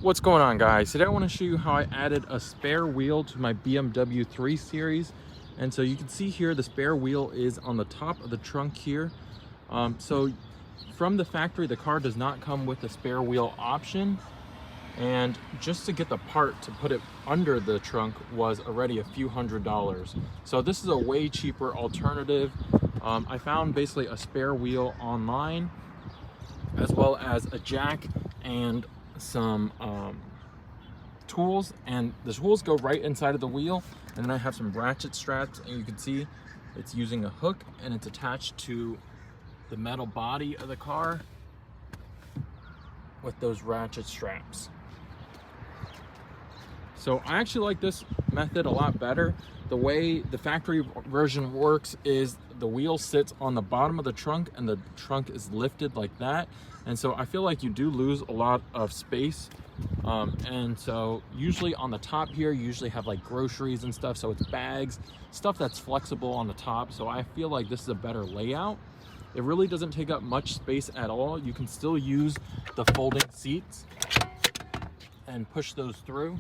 What's going on, guys? Today I want to show you how I added a spare wheel to my BMW 3 Series. And so you can see here the spare wheel is on the top of the trunk here. So from the factory, the car does not come with a spare wheel option. And just to get the part to put it under the trunk was already a few $100s. So this is a way cheaper alternative. I found basically a spare wheel online, as well as a jack and some tools, and the tools go right inside of the wheel, and then I have some ratchet straps, and you can see it's using a hook and it's attached to the metal body of the car with those ratchet straps. So I actually like this method a lot better. The way the factory version works is the wheel sits on the bottom of the trunk and the trunk is lifted like that. And so I feel like you do lose a lot of space. And so usually on the top here, you usually have like groceries and stuff. So it's bags, stuff that's flexible on the top. So I feel like this is a better layout. It really doesn't take up much space at all. You can still use the folding seats and push those through.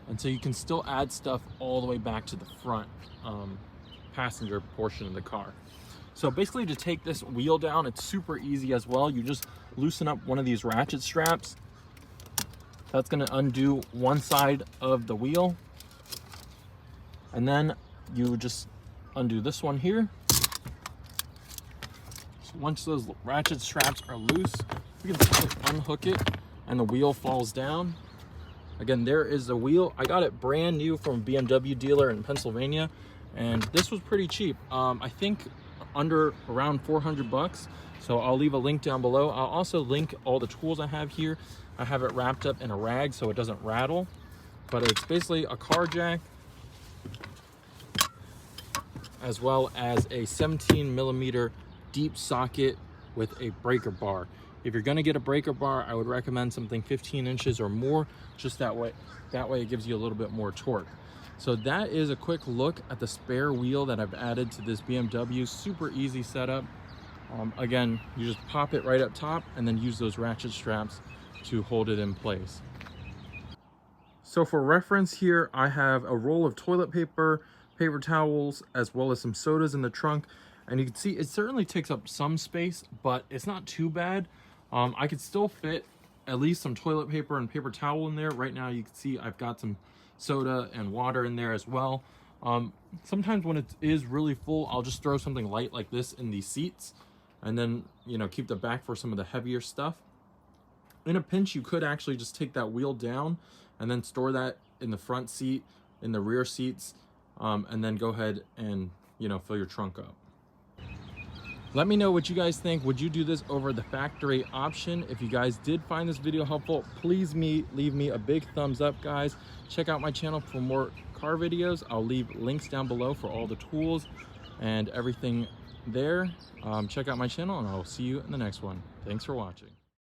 And so you can still add stuff all the way back to the front passenger portion of the car. So basically, to take this wheel down, it's super easy as well. You just loosen up one of these ratchet straps. That's going to undo one side of the wheel. And then you just undo this one here. So once those ratchet straps are loose, you can just unhook it and the wheel falls down. Again, there is the wheel. I got it brand new from a BMW dealer in Pennsylvania, and this was pretty cheap. I think under around 400 bucks. So I'll leave a link down below. I'll also link all the tools I have here. I have it wrapped up in a rag so it doesn't rattle, but it's basically a car jack, as well as a 17mm deep socket with a breaker bar. If you're going to get a breaker bar, I would recommend something 15 inches or more, just that way it gives you a little bit more torque. So that is a quick look at the spare wheel that I've added to this BMW. Super easy setup. Again, you just pop it right up top and then use those ratchet straps to hold it in place. So for reference here, I have a roll of toilet paper, paper towels, as well as some sodas in the trunk. And you can see it certainly takes up some space, but it's not too bad. I could still fit at least some toilet paper and paper towel in there. Right now you can see I've got some soda and water in there as well. Sometimes when it is really full, I'll just throw something light like this in these seats and then, you know, keep the back for some of the heavier stuff. In a pinch, you could actually just take that wheel down and then store that in the front seat, in the rear seats, and then go ahead and, you know, fill your trunk up. Let me know what you guys think. Would you do this over the factory option? If you guys did find this video helpful, please leave me a big thumbs up, guys. Check out my channel for more car videos. I'll leave links down below for all the tools and everything there. Check out my channel, and I'll see you in the next one. Thanks for watching.